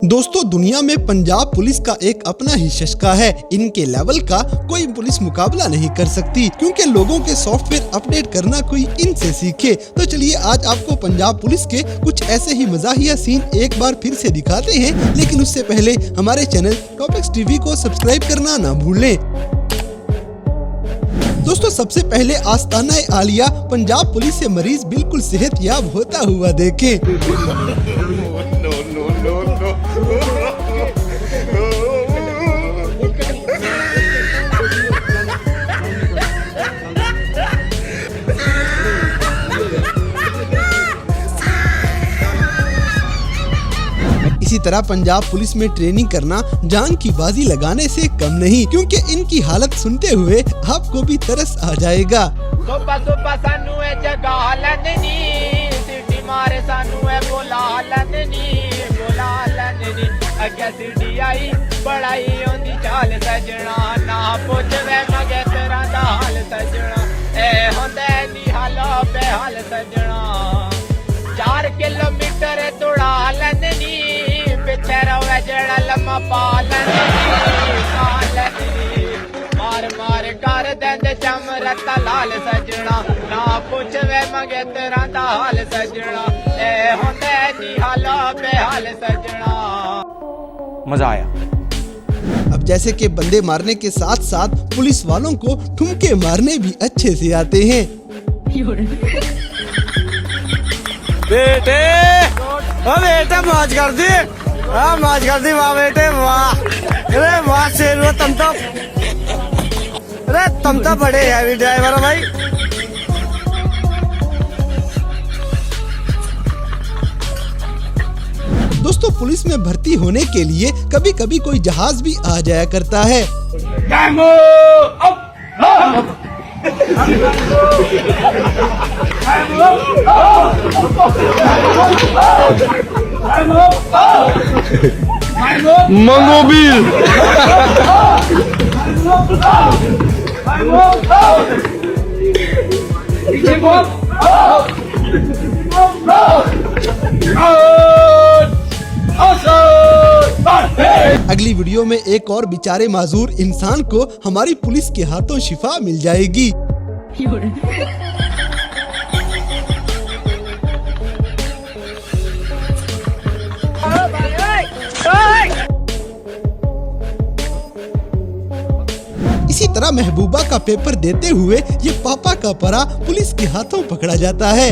दोस्तों, दुनिया में पंजाब पुलिस का एक अपना ही शस्का है। इनके लेवल का कोई पुलिस मुकाबला नहीं कर सकती, क्योंकि लोगों के सॉफ्टवेयर अपडेट करना कोई इनसे सीखे। तो चलिए आज आपको पंजाब पुलिस के कुछ ऐसे ही मजाहिया सीन एक बार फिर से दिखाते हैं, लेकिन उससे पहले हमारे चैनल टॉपिक्स टीवी को सब्सक्राइब करना ना भूलें। दोस्तों, सबसे पहले आस्ताना आलिया पंजाब पुलिस से मरीज बिल्कुल सेहतयाब होता हुआ देखें। इसी तरह पंजाब पुलिस में ट्रेनिंग करना जान की बाजी लगाने से कम नहीं, क्योंकि इनकी हालत सुनते हुए आपको भी तरस आ जाएगा। किलोमीटर दौड़ा लैंदनी मार मार कर देंदे चमरता लाल सजना, ना पुछवे मंगे तेरा दा हाल सजना, ए होंदे नी हाला बेहाल सजना। मजा आया। अब जैसे कि बंदे मारने के साथ साथ पुलिस वालों को ठुमके मारने भी अच्छे से आते हैं। बेटे बेटे मौज कर दी, मौज कर दी, वाह बेटे वाह, अरे वाह शेर तुम तो, अरे तुम तो बड़े हैवी ड्राइवर हो भाई। दोस्तों, पुलिस में भर्ती होने के लिए कभी कभी कोई जहाज भी आ जाया करता है। मंगोबील अगली वीडियो में एक और बेचारे माजूर इंसान को हमारी पुलिस के हाथों शिफा मिल जाएगी। इसी तरह महबूबा का पेपर देते हुए ये पापा का परा पुलिस के हाथों पकड़ा जाता है।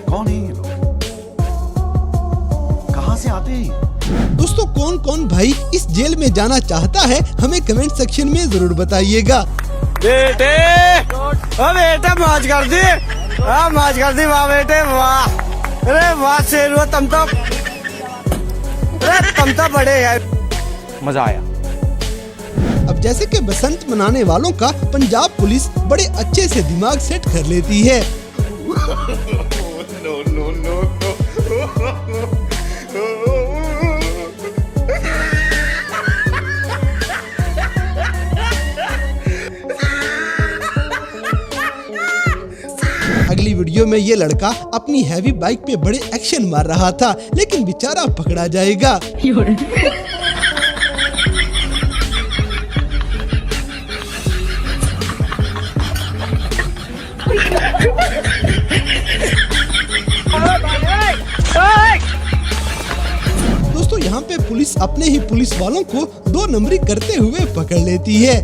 कौन है ये लोग, कहाँ से आते हैं? दोस्तों, कौन कौन भाई इस जेल में जाना चाहता है हमें कमेंट सेक्शन में जरूर बताइएगा। बेटे बेटे मौज कर दी, मौज कर दी, वाह बेटे वाह, अरे वाह शेर तुम तो, अरे तुम तो बड़े है। मजा आया। अब जैसे कि बसंत मनाने वालों का पंजाब पुलिस बड़े अच्छे से दिमाग सेट कर लेती है। अगली वीडियो में ये लड़का अपनी हैवी बाइक पे बड़े एक्शन मार रहा था, लेकिन बेचारा पकड़ा जाएगा। दोस्तों, यहाँ पे पुलिस अपने ही पुलिस वालों को 2 नंबरी करते हुए पकड़ लेती है।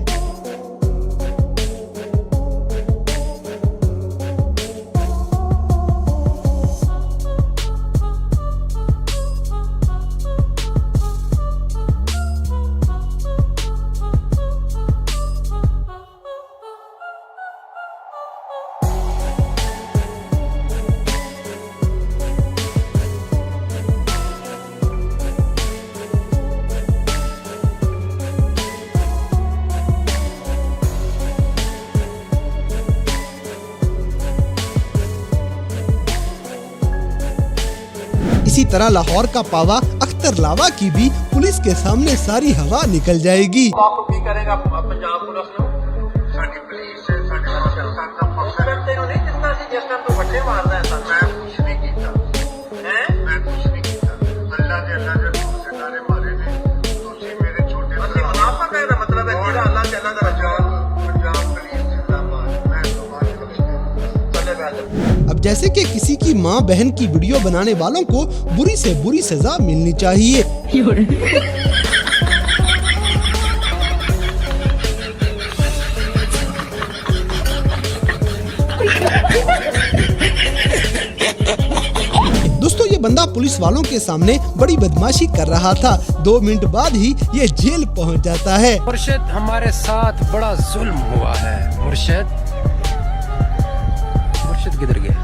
तरह लाहौर का पावा अख्तर लावा की भी पुलिस के सामने सारी हवा निकल जाएगी। आप की करेगा पंजाब पुलिस ਨੂੰ ਸਾਡੀ ਪੁਲਿਸ ਸਾਡੇ ਨਾਲ ਚੱਲਦਾ ਕੰਮ ਕਰਦੇ ਨੂੰ ਨਹੀਂ ਦਿੱਤਾ ਸੀ ਜਿਸ ਟਾਈਮ ਤੋਂ ਵੱਡੇ ਮਾਰਦਾ ਹੈ ਤਾਂ ਮੈਂ ਕੁਝ ਨਹੀਂ ਕੀਤਾ ਹੈ ਮੈਂ ਕੁਝ ਨਹੀਂ ਕੀਤਾ ਅੱਲਾ ਦੇ ਸਾਰੇ ਮਾਰੇ ਨੇ ਤੁਸੀਂ ਮੇਰੇ ਛੋਟੇ ਅਸੀਂ ਮੁਨਾਫਕ ਹੈ ਦਾ ਮਤਲਬ ਹੈ ਜਿਹੜਾ ਅੱਲਾ ਦੇ ਅੱਲਾ ਦਾ ਪੰਜਾਬ ਪੁਲਿਸ जिंदाबाद मैं समाज अब जैसे कि किसी की माँ बहन की वीडियो बनाने वालों को बुरी से बुरी सजा मिलनी चाहिए। दोस्तों ये बंदा पुलिस वालों के सामने बड़ी बदमाशी कर रहा था, 2 मिनट बाद ही ये जेल पहुंच जाता है। मुर्शिद हमारे साथ बड़ा जुल्म हुआ है। मुर्शिद किधर गया?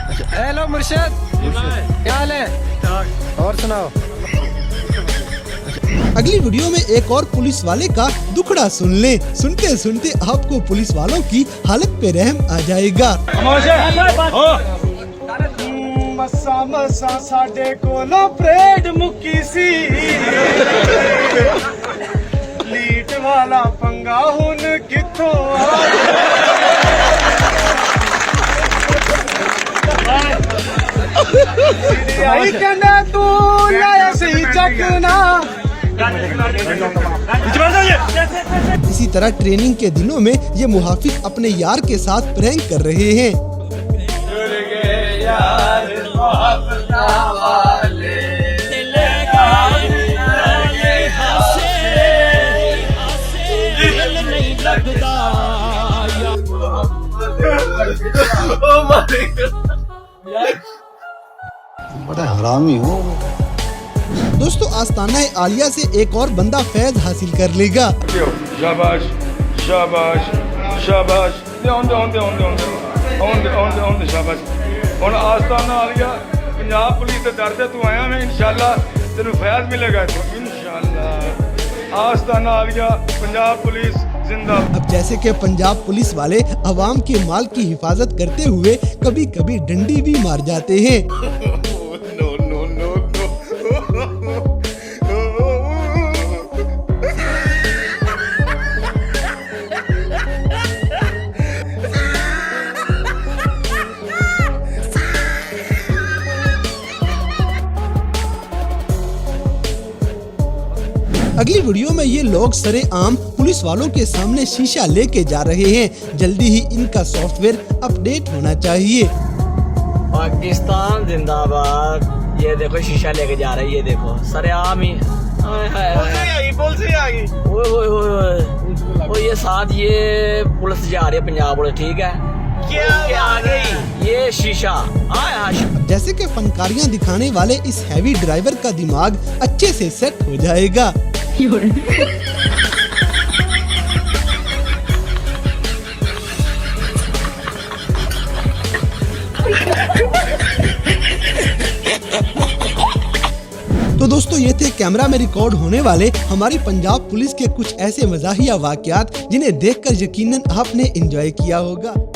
अच्छा, हेलो मुर्शिद, क्या हाल है? और सुनाओ। अगली वीडियो में एक और पुलिस वाले का दुखड़ा सुन लें। सुनते सुनते आपको पुलिस वालों की हालत पे रहम आ जाएगा। मसा मसा साडे कोलों परेड मुक्की सी लीट वाला पंगा हुन किथों आई कहना तू लाया सही चकना। इसी तरह ट्रेनिंग के दिनों में ये मुहाफिज अपने यार के साथ प्रैंक कर रहे हैं। बड़ा हरामी हो। दोस्तों आस्ताना आलिया से एक और बंदा फैज हासिल कर लेगा। शाबाश शाबाश शाबाश शाबाश। ਹੁਣ ਆਸਤਾਨਾ ਆ ਗਿਆ ਪੰਜਾਬ ਪੁਲਿਸ ਦੇ ਦਰ ਤੇ ਤੂੰ ਆਇਆ ਮੈਂ ਇਨਸ਼ਾਅੱਲਾ ਤੈਨੂੰ ਫੈਜ਼ ਮਿਲੇਗਾ ਇਨਸ਼ਾਅੱਲਾ। आस्ताना आ गया पंजाब पुलिस जिंदाबाद। अब जैसे कि पंजाब पुलिस वाले अवाम के माल की हिफाजत करते हुए कभी कभी डंडी भी मार जाते हैं। अगली वीडियो में ये लोग सरेआम पुलिस वालों के सामने शीशा लेके जा रहे हैं। जल्दी ही इनका सॉफ्टवेयर अपडेट होना चाहिए। पाकिस्तान जिंदाबाद। ये देखो शीशा लेके जा रहा है, ये देखो सरेआम ही। पुलिस आ गई। ओए ये साथ ये पुलिस जा रही है पंजाब पुलिस, ठीक है क्या आ गई ये शीशा। जैसे कि फनकारियां दिखाने वाले इस हैवी ड्राइवर का दिमाग अच्छे से सेट हो जाएगा। तो दोस्तों ये थे कैमरा में रिकॉर्ड होने वाले हमारी पंजाब पुलिस के कुछ ऐसे मज़ाहिया वाक़यात जिन्हें देखकर यकीनन आपने एंजॉय किया होगा।